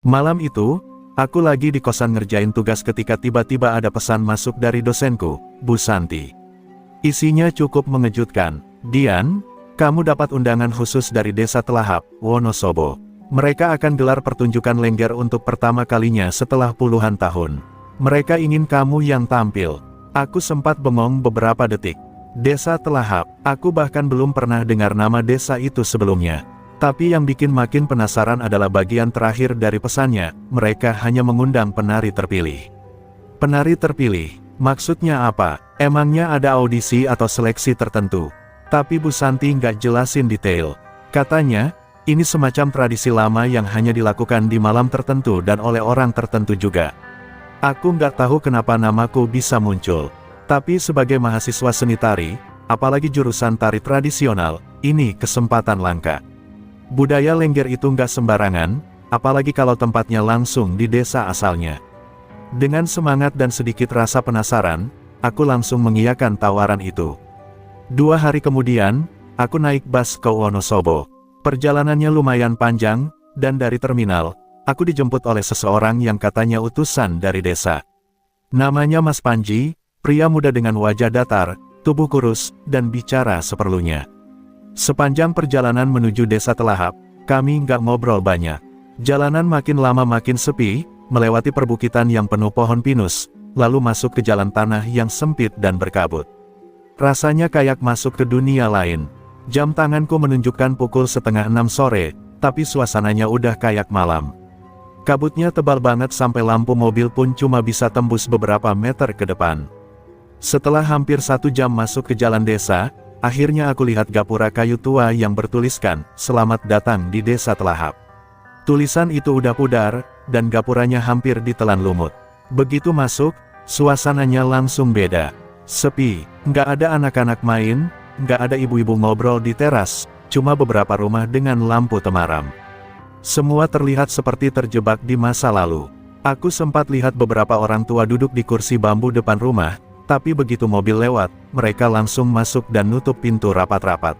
Malam itu, aku lagi di kosan ngerjain tugas ketika tiba-tiba ada pesan masuk dari dosenku, Bu Santi. Isinya cukup mengejutkan. Dian, kamu dapat undangan khusus dari Desa Telahap, Wonosobo. Mereka akan gelar pertunjukan Lengger untuk pertama kalinya setelah puluhan tahun. Mereka ingin kamu yang tampil. Aku sempat bengong beberapa detik. Desa Telahap, aku bahkan belum pernah dengar nama desa itu sebelumnya. Tapi yang bikin makin penasaran adalah bagian terakhir dari pesannya, mereka hanya mengundang penari terpilih. Penari terpilih, maksudnya apa? Emangnya ada audisi atau seleksi tertentu? Tapi Bu Santi nggak jelasin detail. Katanya, ini semacam tradisi lama yang hanya dilakukan di malam tertentu dan oleh orang tertentu juga. Aku nggak tahu kenapa namaku bisa muncul. Tapi sebagai mahasiswa seni tari, apalagi jurusan tari tradisional, ini kesempatan langka. Budaya Lengger itu nggak sembarangan, apalagi kalau tempatnya langsung di desa asalnya. Dengan semangat dan sedikit rasa penasaran, aku langsung mengiyakan tawaran itu. 2 hari kemudian, aku naik bus ke Wonosobo. Perjalanannya lumayan panjang, dan dari terminal, aku dijemput oleh seseorang yang katanya utusan dari desa. Namanya Mas Panji, pria muda dengan wajah datar, tubuh kurus, dan bicara seperlunya. Sepanjang perjalanan menuju Desa Telahap, kami nggak ngobrol banyak. Jalanan makin lama makin sepi, melewati perbukitan yang penuh pohon pinus, lalu masuk ke jalan tanah yang sempit dan berkabut. Rasanya kayak masuk ke dunia lain. Jam tanganku menunjukkan pukul 5:30 sore, tapi suasananya udah kayak malam. Kabutnya tebal banget sampai lampu mobil pun cuma bisa tembus beberapa meter ke depan. Setelah hampir 1 jam masuk ke jalan desa, akhirnya aku lihat gapura kayu tua yang bertuliskan, "Selamat datang di Desa Telahap." Tulisan itu udah pudar, dan gapuranya hampir ditelan lumut. Begitu masuk, suasananya langsung beda. Sepi, nggak ada anak-anak main, nggak ada ibu-ibu ngobrol di teras, cuma beberapa rumah dengan lampu temaram. Semua terlihat seperti terjebak di masa lalu. Aku sempat lihat beberapa orang tua duduk di kursi bambu depan rumah, tapi begitu mobil lewat, mereka langsung masuk dan nutup pintu rapat-rapat.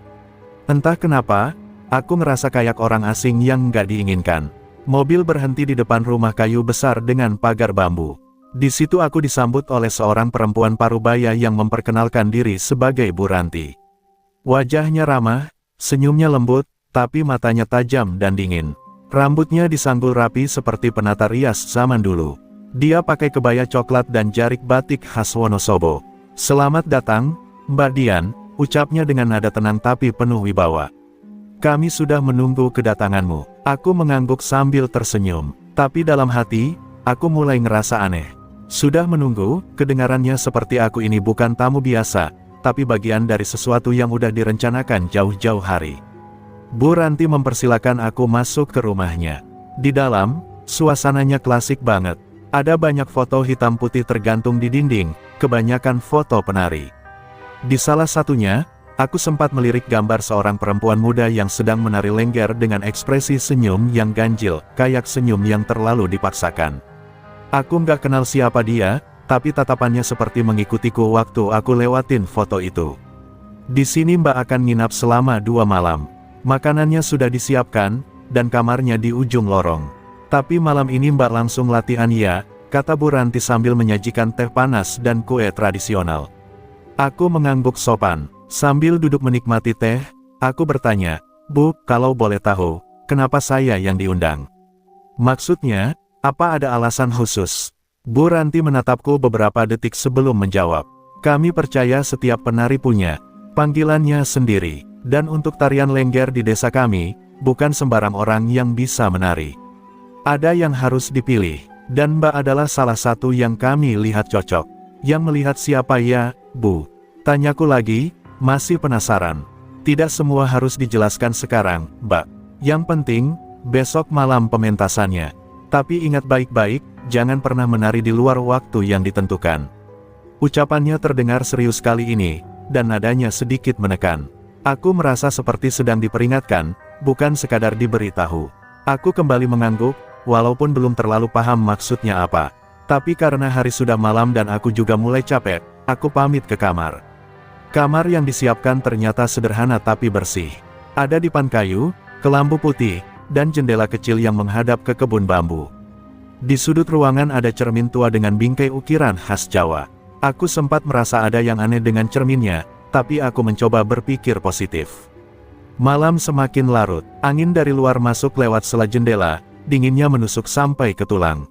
Entah kenapa, aku ngerasa kayak orang asing yang nggak diinginkan. Mobil berhenti di depan rumah kayu besar dengan pagar bambu. Di situ aku disambut oleh seorang perempuan parubaya yang memperkenalkan diri sebagai Bu Ranti. Wajahnya ramah, senyumnya lembut, tapi matanya tajam dan dingin. Rambutnya disanggul rapi seperti penata rias zaman dulu. Dia pakai kebaya coklat dan jarik batik khas Wonosobo. "Selamat datang, Mbak Dian," ucapnya dengan nada tenang tapi penuh wibawa. "Kami sudah menunggu kedatanganmu." Aku mengangguk sambil tersenyum. Tapi dalam hati, aku mulai ngerasa aneh. Sudah menunggu, kedengarannya seperti aku ini bukan tamu biasa, tapi bagian dari sesuatu yang udah direncanakan jauh-jauh hari. Bu Ranti mempersilakan aku masuk ke rumahnya. Di dalam, suasananya klasik banget. Ada banyak foto hitam putih tergantung di dinding, kebanyakan foto penari. Di salah satunya, aku sempat melirik gambar seorang perempuan muda yang sedang menari Lengger dengan ekspresi senyum yang ganjil, kayak senyum yang terlalu dipaksakan. Aku nggak kenal siapa dia, tapi tatapannya seperti mengikutiku waktu aku lewatin foto itu. "Di sini Mbak akan nginap selama 2 malam. Makanannya sudah disiapkan, dan kamarnya di ujung lorong. Tapi malam ini Mbak langsung latihan ya," kata Bu Ranti sambil menyajikan teh panas dan kue tradisional. Aku mengangguk sopan. Sambil duduk menikmati teh, aku bertanya, "Bu, kalau boleh tahu, kenapa saya yang diundang? Maksudnya, apa ada alasan khusus?" Bu Ranti menatapku beberapa detik sebelum menjawab. "Kami percaya setiap penari punya panggilannya sendiri, dan untuk tarian Lengger di desa kami, bukan sembarang orang yang bisa menari. Ada yang harus dipilih, dan Mbak adalah salah satu yang kami lihat cocok." "Yang melihat siapa ya, Bu?" tanyaku lagi, masih penasaran. "Tidak semua harus dijelaskan sekarang, Mbak. Yang penting, besok malam pementasannya. Tapi ingat baik-baik, jangan pernah menari di luar waktu yang ditentukan." Ucapannya terdengar serius kali ini, dan nadanya sedikit menekan. Aku merasa seperti sedang diperingatkan, bukan sekadar diberitahu. Aku kembali mengangguk, walaupun belum terlalu paham maksudnya apa. Tapi karena hari sudah malam dan aku juga mulai capek, aku pamit ke kamar. Kamar yang disiapkan ternyata sederhana tapi bersih. Ada dipan kayu, kelambu putih, dan jendela kecil yang menghadap ke kebun bambu. Di sudut ruangan ada cermin tua dengan bingkai ukiran khas Jawa. Aku sempat merasa ada yang aneh dengan cerminnya, tapi aku mencoba berpikir positif. Malam semakin larut, angin dari luar masuk lewat sela jendela, dinginnya menusuk sampai ke tulang.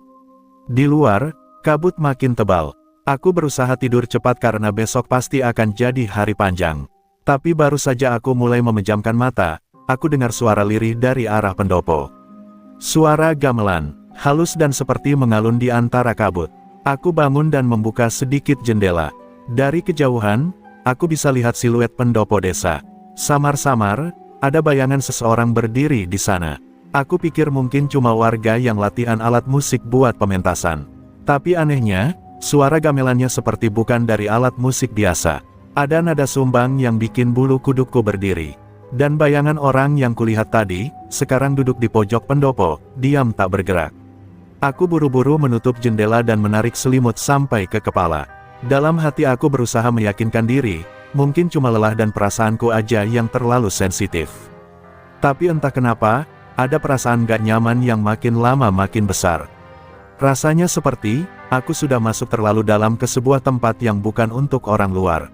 Di luar, kabut makin tebal. Aku berusaha tidur cepat karena besok pasti akan jadi hari panjang. Tapi baru saja aku mulai memejamkan mata, aku dengar suara lirih dari arah pendopo. Suara gamelan, halus dan seperti mengalun di antara kabut. Aku bangun dan membuka sedikit jendela. Dari kejauhan, aku bisa lihat siluet pendopo desa. Samar-samar, ada bayangan seseorang berdiri di sana. Aku pikir mungkin cuma warga yang latihan alat musik buat pementasan. Tapi anehnya, suara gamelannya seperti bukan dari alat musik biasa. Ada nada sumbang yang bikin bulu kudukku berdiri. Dan bayangan orang yang kulihat tadi, sekarang duduk di pojok pendopo, diam tak bergerak. Aku buru-buru menutup jendela dan menarik selimut sampai ke kepala. Dalam hati aku berusaha meyakinkan diri, mungkin cuma lelah dan perasaanku aja yang terlalu sensitif. Tapi entah kenapa, ada perasaan gak nyaman yang makin lama makin besar. Rasanya seperti, aku sudah masuk terlalu dalam ke sebuah tempat yang bukan untuk orang luar.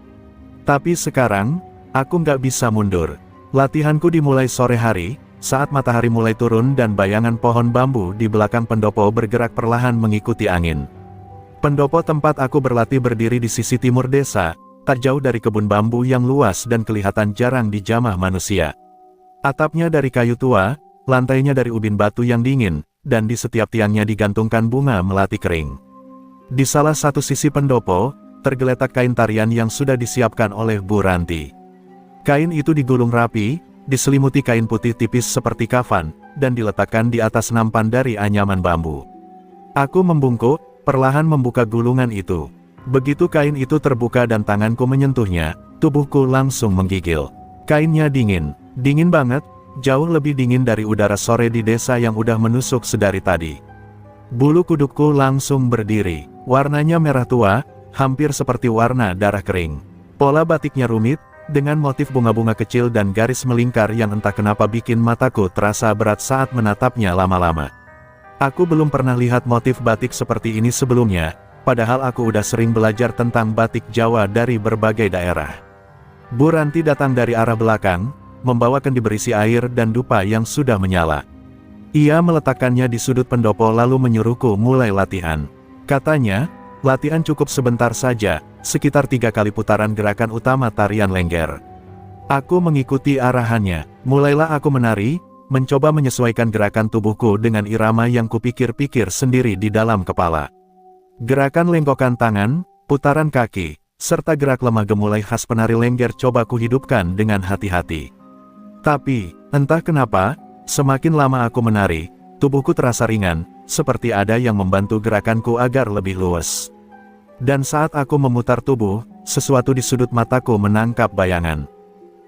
Tapi sekarang, aku nggak bisa mundur. Latihanku dimulai sore hari, saat matahari mulai turun dan bayangan pohon bambu di belakang pendopo bergerak perlahan mengikuti angin. Pendopo tempat aku berlatih berdiri di sisi timur desa, tak jauh dari kebun bambu yang luas dan kelihatan jarang dijamah manusia. Atapnya dari kayu tua, lantainya dari ubin batu yang dingin, dan di setiap tiangnya digantungkan bunga melati kering. Di salah satu sisi pendopo, tergeletak kain tarian yang sudah disiapkan oleh Bu Ranti. Kain itu digulung rapi, diselimuti kain putih tipis seperti kafan, dan diletakkan di atas nampan dari anyaman bambu. Aku membungkuk, perlahan membuka gulungan itu. Begitu kain itu terbuka dan tanganku menyentuhnya, tubuhku langsung menggigil. Kainnya dingin, dingin banget, jauh lebih dingin dari udara sore di desa yang udah menusuk sedari tadi. Bulu kudukku langsung berdiri, warnanya merah tua, hampir seperti warna darah kering. Pola batiknya rumit, dengan motif bunga-bunga kecil dan garis melingkar yang entah kenapa bikin mataku terasa berat saat menatapnya lama-lama. Aku belum pernah lihat motif batik seperti ini sebelumnya, padahal aku udah sering belajar tentang batik Jawa dari berbagai daerah. Bu Ranti datang dari arah belakang, membawa kendi berisi air dan dupa yang sudah menyala. Ia meletakkannya di sudut pendopo lalu menyuruhku mulai latihan. Katanya, latihan cukup sebentar saja, sekitar 3 kali putaran gerakan utama tarian Lengger. Aku mengikuti arahannya, mulailah aku menari, mencoba menyesuaikan gerakan tubuhku dengan irama yang kupikir-pikir sendiri di dalam kepala. Gerakan lengkokan tangan, putaran kaki, serta gerak lemah gemulai khas penari Lengger coba kuhidupkan dengan hati-hati. Tapi, entah kenapa, semakin lama aku menari, tubuhku terasa ringan, seperti ada yang membantu gerakanku agar lebih luwes. Dan saat aku memutar tubuh, sesuatu di sudut mataku menangkap bayangan.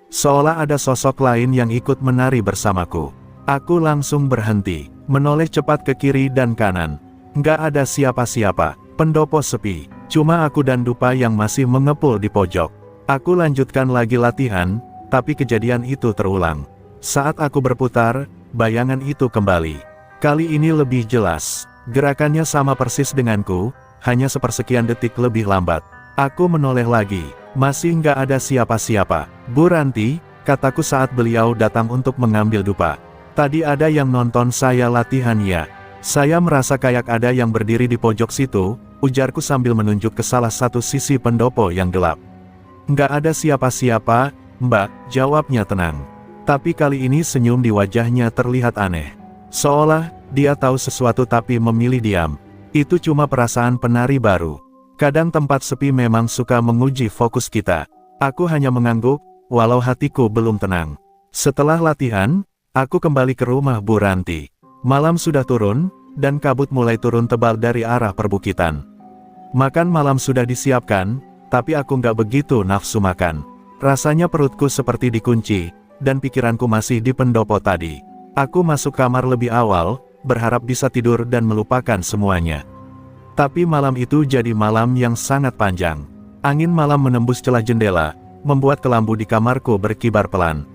Seolah ada sosok lain yang ikut menari bersamaku. Aku langsung berhenti, menoleh cepat ke kiri dan kanan. Nggak ada siapa-siapa, pendopo sepi, cuma aku dan dupa yang masih mengepul di pojok. Aku lanjutkan lagi latihan, tapi kejadian itu terulang. Saat aku berputar, bayangan itu kembali. Kali ini lebih jelas, gerakannya sama persis denganku, hanya sepersekian detik lebih lambat. Aku menoleh lagi, masih nggak ada siapa-siapa. Bu Ranti, kataku saat beliau datang untuk mengambil dupa. Tadi ada yang nonton saya latihan ya. Saya merasa kayak ada yang berdiri di pojok situ, ujarku sambil menunjuk ke salah satu sisi pendopo yang gelap. Nggak ada siapa-siapa, Mbak, jawabnya tenang. Tapi kali ini senyum di wajahnya terlihat aneh. Seolah, dia tahu sesuatu tapi memilih diam. Itu cuma perasaan penari baru. Kadang tempat sepi memang suka menguji fokus kita. Aku hanya mengangguk, walau hatiku belum tenang. Setelah latihan, aku kembali ke rumah Bu Ranti. Malam sudah turun, dan kabut mulai turun tebal dari arah perbukitan. Makan malam sudah disiapkan, tapi aku nggak begitu nafsu makan. Rasanya perutku seperti dikunci, dan pikiranku masih di pendopo tadi. Aku masuk kamar lebih awal, berharap bisa tidur dan melupakan semuanya. Tapi malam itu jadi malam yang sangat panjang. Angin malam menembus celah jendela, membuat kelambu di kamarku berkibar pelan.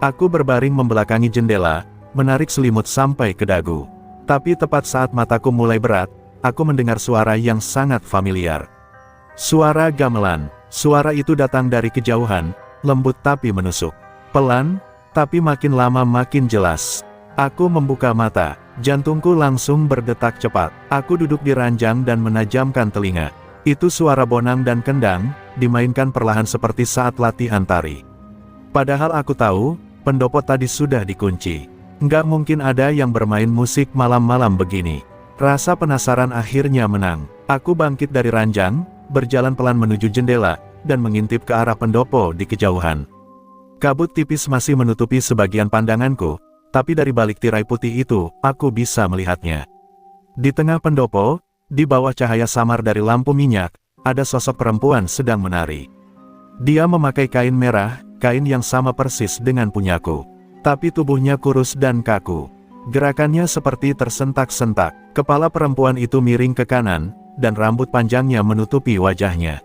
Aku berbaring membelakangi jendela, menarik selimut sampai ke dagu. Tapi tepat saat mataku mulai berat, aku mendengar suara yang sangat familiar. Suara gamelan. Suara itu datang dari kejauhan, lembut tapi menusuk. Pelan, tapi makin lama makin jelas. Aku membuka mata, jantungku langsung berdetak cepat. Aku duduk di ranjang dan menajamkan telinga. Itu suara bonang dan kendang, dimainkan perlahan seperti saat latihan tari. Padahal aku tahu, pendopo tadi sudah dikunci. Nggak mungkin ada yang bermain musik malam-malam begini. Rasa penasaran akhirnya menang. Aku bangkit dari ranjang, berjalan pelan menuju jendela, dan mengintip ke arah pendopo di kejauhan. Kabut tipis masih menutupi sebagian pandanganku, tapi dari balik tirai putih itu, aku bisa melihatnya. Di tengah pendopo, di bawah cahaya samar dari lampu minyak, ada sosok perempuan sedang menari. Dia memakai kain merah, kain yang sama persis dengan punyaku. Tapi tubuhnya kurus dan kaku. Gerakannya seperti tersentak-sentak. Kepala perempuan itu miring ke kanan, dan rambut panjangnya menutupi wajahnya.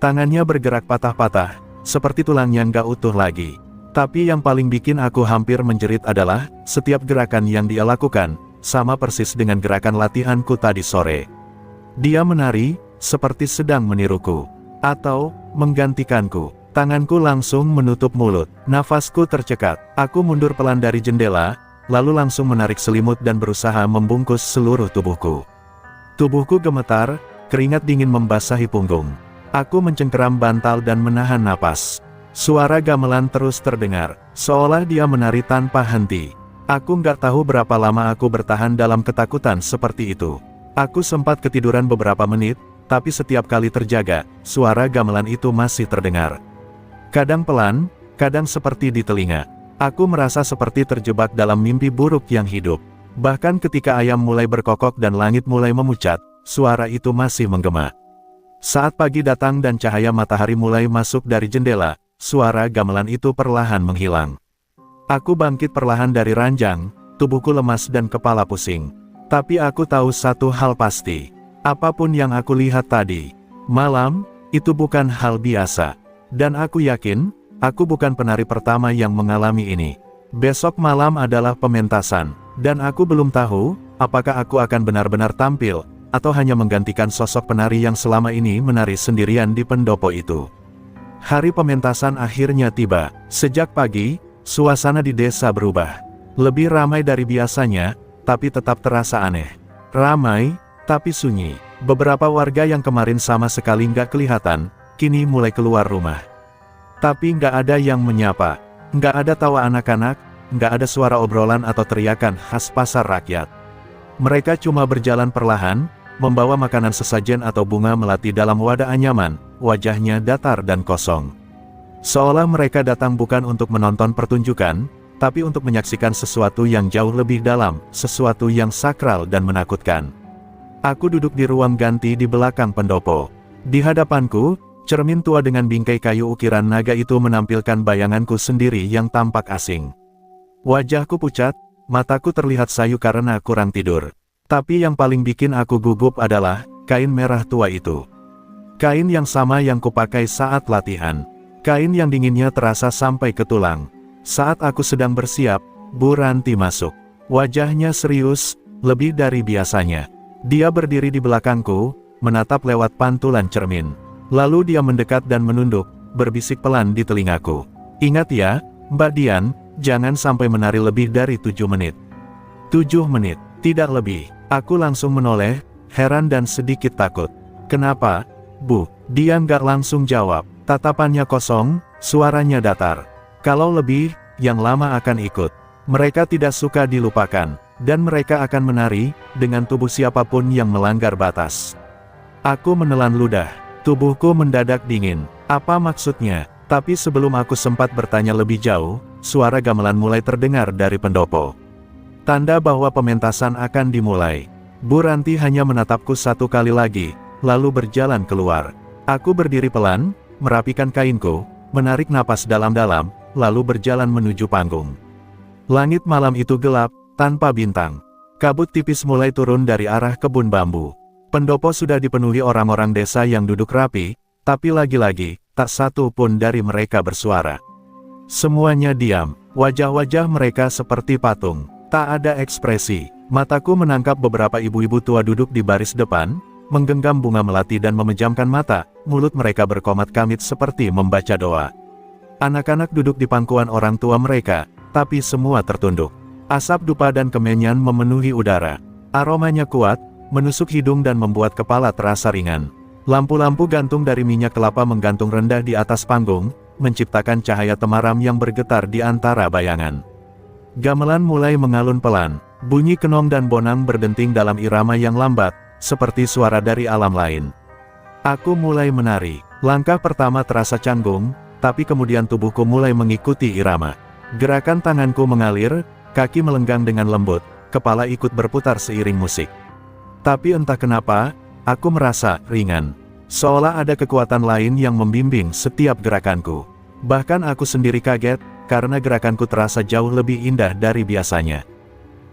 Tangannya bergerak patah-patah, seperti tulangnya nggak utuh lagi. Tapi yang paling bikin aku hampir menjerit adalah, setiap gerakan yang dia lakukan, sama persis dengan gerakan latihanku tadi sore. Dia menari, seperti sedang meniruku. Atau, menggantikanku. Tanganku langsung menutup mulut, nafasku tercekat. Aku mundur pelan dari jendela, lalu langsung menarik selimut dan berusaha membungkus seluruh tubuhku. Tubuhku gemetar, keringat dingin membasahi punggung. Aku mencengkeram bantal dan menahan napas. Suara gamelan terus terdengar, seolah dia menari tanpa henti. Aku nggak tahu berapa lama aku bertahan dalam ketakutan seperti itu. Aku sempat ketiduran beberapa menit, tapi setiap kali terjaga, suara gamelan itu masih terdengar. Kadang pelan, kadang seperti di telinga. Aku merasa seperti terjebak dalam mimpi buruk yang hidup. Bahkan ketika ayam mulai berkokok dan langit mulai memucat, suara itu masih menggema. Saat pagi datang dan cahaya matahari mulai masuk dari jendela, suara gamelan itu perlahan menghilang. Aku bangkit perlahan dari ranjang, tubuhku lemas dan kepala pusing. Tapi aku tahu satu hal pasti. Apapun yang aku lihat tadi, malam, itu bukan hal biasa. Dan aku yakin, aku bukan penari pertama yang mengalami ini. Besok malam adalah pementasan, dan aku belum tahu, apakah aku akan benar-benar tampil, atau hanya menggantikan sosok penari yang selama ini menari sendirian di pendopo itu. Hari pementasan akhirnya tiba. Sejak pagi, suasana di desa berubah. Lebih ramai dari biasanya, tapi tetap terasa aneh. Ramai, tapi sunyi. Beberapa warga yang kemarin sama sekali nggak kelihatan, kini mulai keluar rumah. Tapi nggak ada yang menyapa, nggak ada tawa anak-anak, nggak ada suara obrolan atau teriakan khas pasar rakyat. Mereka cuma berjalan perlahan, membawa makanan sesajen atau bunga melati dalam wadah anyaman, wajahnya datar dan kosong. Seolah mereka datang bukan untuk menonton pertunjukan, tapi untuk menyaksikan sesuatu yang jauh lebih dalam, sesuatu yang sakral dan menakutkan. Aku duduk di ruang ganti di belakang pendopo. Di hadapanku, cermin tua dengan bingkai kayu ukiran naga itu menampilkan bayanganku sendiri yang tampak asing. Wajahku pucat, mataku terlihat sayu karena kurang tidur. Tapi yang paling bikin aku gugup adalah, kain merah tua itu. Kain yang sama yang kupakai saat latihan. Kain yang dinginnya terasa sampai ke tulang. Saat aku sedang bersiap, Bu Ranti masuk. Wajahnya serius, lebih dari biasanya. Dia berdiri di belakangku, menatap lewat pantulan cermin. Lalu dia mendekat dan menunduk, berbisik pelan di telingaku. Ingat ya, Mbak Dian, jangan sampai menari lebih dari 7 menit. 7 menit, tidak lebih. Aku langsung menoleh, heran dan sedikit takut. Kenapa, Bu? Dia nggak langsung jawab. Tatapannya kosong, suaranya datar. Kalau lebih, yang lama akan ikut. Mereka tidak suka dilupakan, dan mereka akan menari, dengan tubuh siapapun yang melanggar batas. Aku menelan ludah, tubuhku mendadak dingin. Apa maksudnya? Tapi sebelum aku sempat bertanya lebih jauh, suara gamelan mulai terdengar dari pendopo. Tanda bahwa pementasan akan dimulai. Bu Ranti hanya menatapku satu kali lagi, lalu berjalan keluar. Aku berdiri pelan, merapikan kainku, menarik napas dalam-dalam, lalu berjalan menuju panggung. Langit malam itu gelap, tanpa bintang. Kabut tipis mulai turun dari arah kebun bambu. Pendopo sudah dipenuhi orang-orang desa yang duduk rapi, tapi lagi-lagi, tak satu pun dari mereka bersuara. Semuanya diam, wajah-wajah mereka seperti patung, tak ada ekspresi. Mataku menangkap beberapa ibu-ibu tua duduk di baris depan, menggenggam bunga melati dan memejamkan mata, mulut mereka berkomat-kamit seperti membaca doa. Anak-anak duduk di pangkuan orang tua mereka, tapi semua tertunduk. Asap dupa dan kemenyan memenuhi udara. Aromanya kuat, menusuk hidung dan membuat kepala terasa ringan. Lampu-lampu gantung dari minyak kelapa menggantung rendah di atas panggung, menciptakan cahaya temaram yang bergetar di antara bayangan. Gamelan mulai mengalun pelan, bunyi kenong dan bonang berdenting dalam irama yang lambat, seperti suara dari alam lain. Aku mulai menari. Langkah pertama terasa canggung, tapi kemudian tubuhku mulai mengikuti irama. Gerakan tanganku mengalir, kaki melenggang dengan lembut, kepala ikut berputar seiring musik. Tapi entah kenapa, aku merasa ringan. Seolah ada kekuatan lain yang membimbing setiap gerakanku. Bahkan aku sendiri kaget, karena gerakanku terasa jauh lebih indah dari biasanya.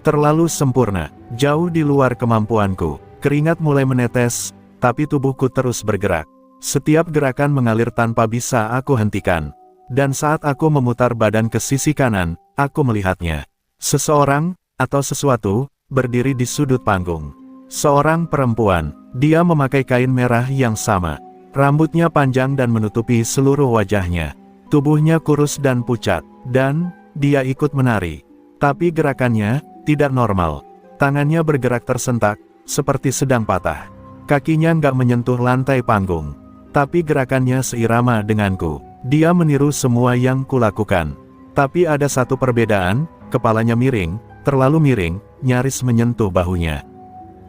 Terlalu sempurna, jauh di luar kemampuanku. Keringat mulai menetes, tapi tubuhku terus bergerak. Setiap gerakan mengalir tanpa bisa aku hentikan. Dan saat aku memutar badan ke sisi kanan, aku melihatnya. Seseorang, atau sesuatu, berdiri di sudut panggung. Seorang perempuan, dia memakai kain merah yang sama. Rambutnya panjang dan menutupi seluruh wajahnya. Tubuhnya kurus dan pucat, dan dia ikut menari. Tapi gerakannya tidak normal. Tangannya bergerak tersentak, seperti sedang patah. Kakinya nggak menyentuh lantai panggung. Tapi gerakannya seirama denganku. Dia meniru semua yang kulakukan. Tapi ada satu perbedaan, kepalanya miring, terlalu miring, nyaris menyentuh bahunya.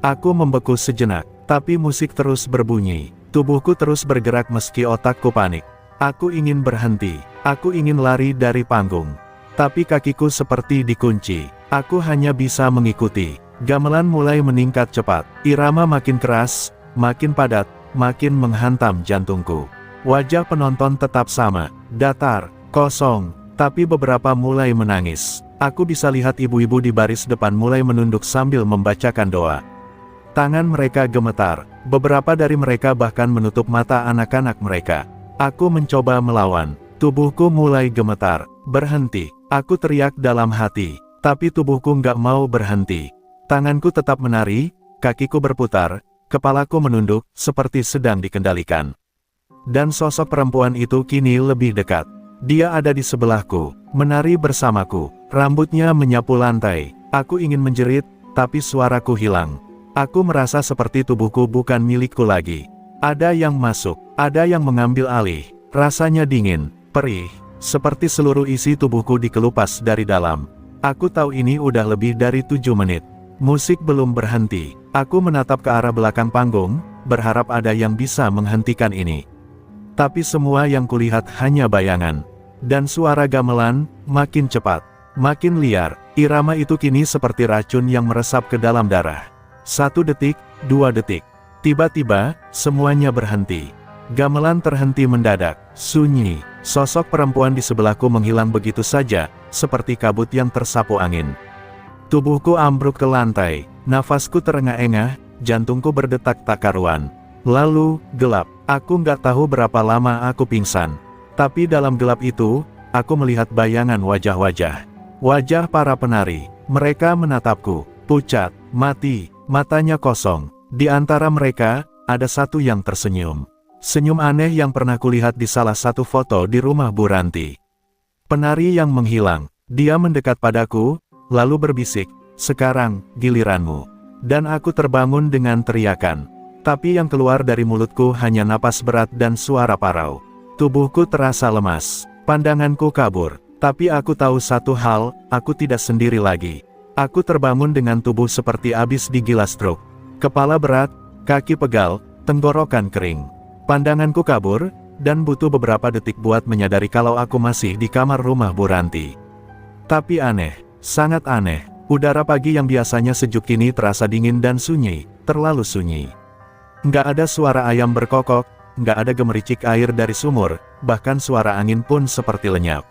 Aku membeku sejenak, tapi musik terus berbunyi. Tubuhku terus bergerak meski otakku panik. Aku ingin berhenti, aku ingin lari dari panggung. Tapi kakiku seperti dikunci, aku hanya bisa mengikuti. Gamelan mulai meningkat cepat, irama makin keras, makin padat, makin menghantam jantungku. Wajah penonton tetap sama, datar, kosong, tapi beberapa mulai menangis. Aku bisa lihat ibu-ibu di baris depan mulai menunduk sambil membacakan doa. Tangan mereka gemetar, beberapa dari mereka bahkan menutup mata anak-anak mereka. Aku mencoba melawan, tubuhku mulai gemetar. Berhenti, aku teriak dalam hati, tapi tubuhku nggak mau berhenti. Tanganku tetap menari, kakiku berputar, kepalaku menunduk, seperti sedang dikendalikan. Dan sosok perempuan itu kini lebih dekat. Dia ada di sebelahku, menari bersamaku, rambutnya menyapu lantai. Aku ingin menjerit, tapi suaraku hilang. Aku merasa seperti tubuhku bukan milikku lagi. Ada yang masuk, ada yang mengambil alih. Rasanya dingin, perih, seperti seluruh isi tubuhku dikelupas dari dalam. Aku tahu ini udah lebih dari 7 menit. Musik belum berhenti. Aku menatap ke arah belakang panggung, berharap ada yang bisa menghentikan ini. Tapi semua yang kulihat hanya bayangan. Dan suara gamelan, makin cepat, makin liar. Irama itu kini seperti racun yang meresap ke dalam darah. 1 detik, 2 detik. Tiba-tiba, semuanya berhenti. Gamelan terhenti mendadak, sunyi. Sosok perempuan di sebelahku menghilang begitu saja, seperti kabut yang tersapu angin. Tubuhku ambruk ke lantai, nafasku terengah-engah, jantungku berdetak tak karuan. Lalu, gelap. Aku nggak tahu berapa lama aku pingsan. Tapi dalam gelap itu, aku melihat bayangan wajah-wajah. Wajah para penari. Mereka menatapku, pucat, mati, matanya kosong. Di antara mereka, ada satu yang tersenyum. Senyum aneh yang pernah kulihat di salah satu foto di rumah Bu Ranti. Penari yang menghilang. Dia mendekat padaku, lalu berbisik, "Sekarang, giliranmu." Dan aku terbangun dengan teriakan. Tapi yang keluar dari mulutku hanya napas berat dan suara parau. Tubuhku terasa lemas, pandanganku kabur. Tapi aku tahu satu hal, aku tidak sendiri lagi. Aku terbangun dengan tubuh seperti abis digila stroke. Kepala berat, kaki pegal, tenggorokan kering. Pandanganku kabur, dan butuh beberapa detik buat menyadari kalau aku masih di kamar rumah Bu Ranti. Tapi aneh, sangat aneh. Udara pagi yang biasanya sejuk kini terasa dingin dan sunyi, terlalu sunyi. Nggak ada suara ayam berkokok, nggak ada gemericik air dari sumur, bahkan suara angin pun seperti lenyap.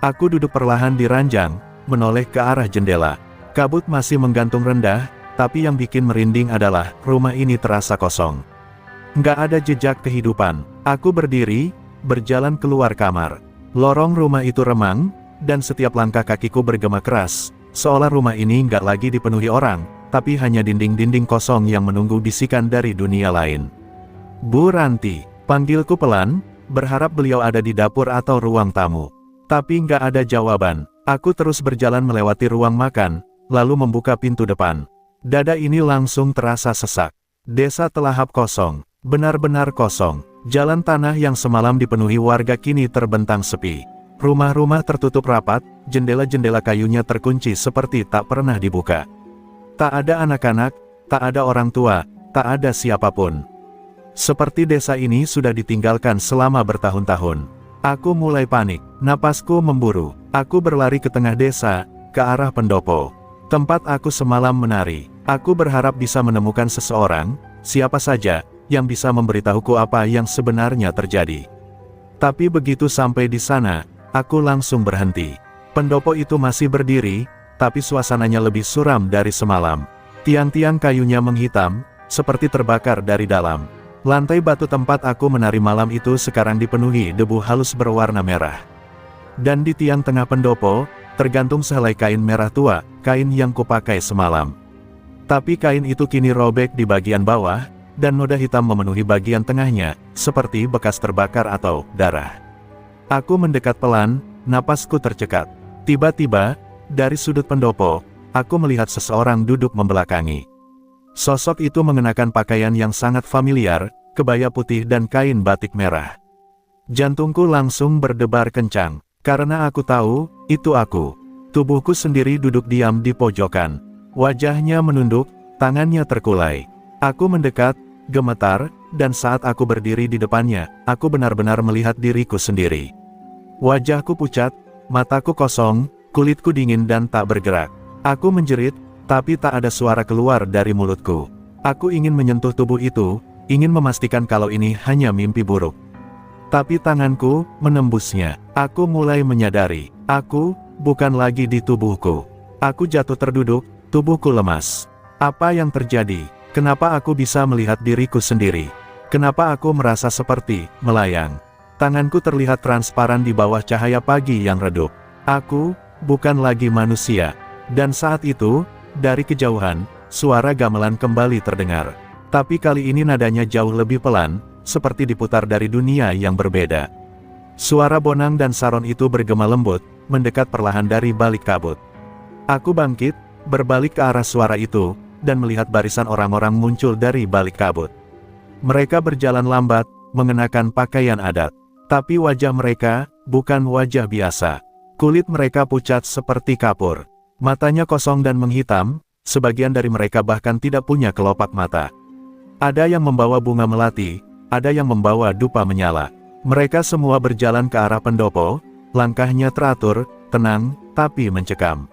Aku duduk perlahan di ranjang, menoleh ke arah jendela. Kabut masih menggantung rendah, tapi yang bikin merinding adalah, rumah ini terasa kosong. Nggak ada jejak kehidupan. Aku berdiri, berjalan keluar kamar. Lorong rumah itu remang, dan setiap langkah kakiku bergema keras, seolah rumah ini nggak lagi dipenuhi orang, tapi hanya dinding-dinding kosong yang menunggu bisikan dari dunia lain. Bu Ranti, panggilku pelan, berharap beliau ada di dapur atau ruang tamu. Tapi nggak ada jawaban. Aku terus berjalan melewati ruang makan, lalu membuka pintu depan. Dada ini langsung terasa sesak. Desa Telahap kosong, benar-benar kosong. Jalan tanah yang semalam dipenuhi warga kini terbentang sepi. Rumah-rumah tertutup rapat, jendela-jendela kayunya terkunci seperti tak pernah dibuka. Tak ada anak-anak, tak ada orang tua, tak ada siapapun. Seperti desa ini sudah ditinggalkan selama bertahun-tahun. Aku mulai panik, napasku memburu. Aku berlari ke tengah desa, ke arah pendopo. Tempat aku semalam menari. Aku berharap bisa menemukan seseorang, siapa saja, yang bisa memberitahuku apa yang sebenarnya terjadi. Tapi begitu sampai di sana, aku langsung berhenti. Pendopo itu masih berdiri, tapi suasananya lebih suram dari semalam. Tiang-tiang kayunya menghitam, seperti terbakar dari dalam. Lantai batu tempat aku menari malam itu sekarang dipenuhi debu halus berwarna merah. Dan di tiang tengah pendopo, tergantung sehelai kain merah tua, kain yang kupakai semalam. Tapi kain itu kini robek di bagian bawah, dan noda hitam memenuhi bagian tengahnya, seperti bekas terbakar atau darah. Aku mendekat pelan, napasku tercekat. Tiba-tiba, dari sudut pendopo, aku melihat seseorang duduk membelakangi. Sosok itu mengenakan pakaian yang sangat familiar, kebaya putih dan kain batik merah. Jantungku langsung berdebar kencang, karena aku tahu, itu aku. Tubuhku sendiri duduk diam di pojokan. Wajahnya menunduk, tangannya terkulai. Aku mendekat, gemetar, dan saat aku berdiri di depannya, aku benar-benar melihat diriku sendiri. Wajahku pucat, mataku kosong, kulitku dingin dan tak bergerak. Aku menjerit, tapi tak ada suara keluar dari mulutku. Aku ingin menyentuh tubuh itu, ingin memastikan kalau ini hanya mimpi buruk. Tapi tanganku menembusnya. Aku mulai menyadari, aku bukan lagi di tubuhku. Aku jatuh terduduk, tubuhku lemas. Apa yang terjadi? Kenapa aku bisa melihat diriku sendiri? Kenapa aku merasa seperti melayang? Tanganku terlihat transparan di bawah cahaya pagi yang redup. Aku bukan lagi manusia. Dan saat itu, dari kejauhan, suara gamelan kembali terdengar. Tapi kali ini nadanya jauh lebih pelan, seperti diputar dari dunia yang berbeda. Suara Bonang dan Saron itu bergema lembut, mendekat perlahan dari balik kabut. Aku bangkit, berbalik ke arah suara itu, dan melihat barisan orang-orang muncul dari balik kabut. Mereka berjalan lambat, mengenakan pakaian adat. Tapi wajah mereka, bukan wajah biasa. Kulit mereka pucat seperti kapur. Matanya kosong dan menghitam, sebagian dari mereka bahkan tidak punya kelopak mata. Ada yang membawa bunga melati, ada yang membawa dupa menyala. Mereka semua berjalan ke arah pendopo, langkahnya teratur, tenang, tapi mencekam.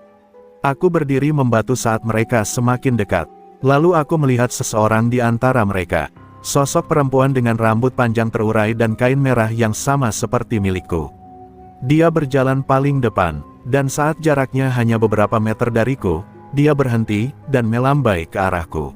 Aku berdiri membatu saat mereka semakin dekat. Lalu aku melihat seseorang di antara mereka. Sosok perempuan dengan rambut panjang terurai dan kain merah yang sama seperti milikku. Dia berjalan paling depan. Dan saat jaraknya hanya beberapa meter dariku, dia berhenti, dan melambai ke arahku.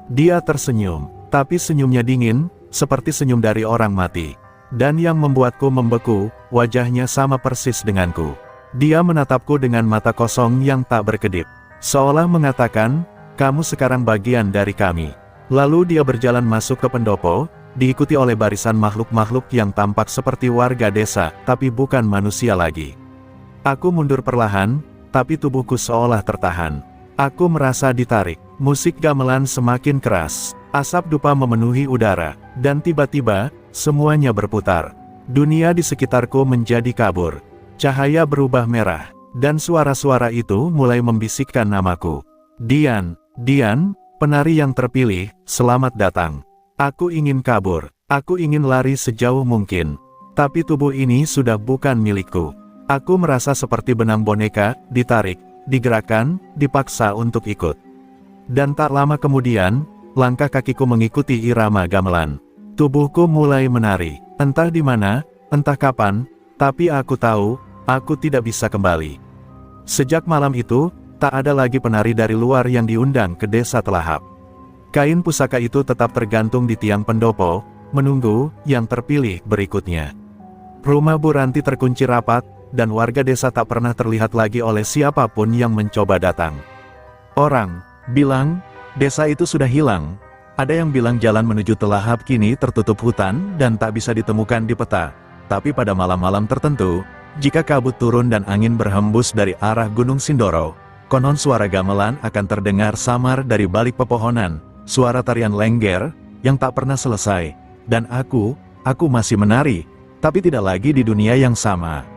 Dia tersenyum, tapi senyumnya dingin, seperti senyum dari orang mati. Dan yang membuatku membeku, wajahnya sama persis denganku. Dia menatapku dengan mata kosong yang tak berkedip. Seolah mengatakan, kamu sekarang bagian dari kami. Lalu dia berjalan masuk ke pendopo, diikuti oleh barisan makhluk-makhluk yang tampak seperti warga desa, tapi bukan manusia lagi. Aku mundur perlahan, tapi tubuhku seolah tertahan. Aku merasa ditarik. Musik gamelan semakin keras. Asap dupa memenuhi udara. Dan tiba-tiba, semuanya berputar. Dunia di sekitarku menjadi kabur. Cahaya berubah merah. Dan suara-suara itu mulai membisikkan namaku. Dian, Dian, penari yang terpilih, selamat datang. Aku ingin kabur. Aku ingin lari sejauh mungkin. Tapi tubuh ini sudah bukan milikku. Aku merasa seperti benang boneka, ditarik, digerakkan, dipaksa untuk ikut. Dan tak lama kemudian, langkah kakiku mengikuti irama gamelan. Tubuhku mulai menari, entah di mana, entah kapan, tapi aku tahu, aku tidak bisa kembali. Sejak malam itu, tak ada lagi penari dari luar yang diundang ke desa Telahap. Kain pusaka itu tetap tergantung di tiang pendopo, menunggu yang terpilih berikutnya. Rumah Bu Ranti terkunci rapat, dan warga desa tak pernah terlihat lagi oleh siapapun yang mencoba datang. Orang bilang, desa itu sudah hilang. Ada yang bilang jalan menuju Telahap kini tertutup hutan dan tak bisa ditemukan di peta. Tapi pada malam-malam tertentu, jika kabut turun dan angin berhembus dari arah Gunung Sindoro, konon suara gamelan akan terdengar samar dari balik pepohonan, suara tarian lengger, yang tak pernah selesai. Dan aku masih menari, tapi tidak lagi di dunia yang sama.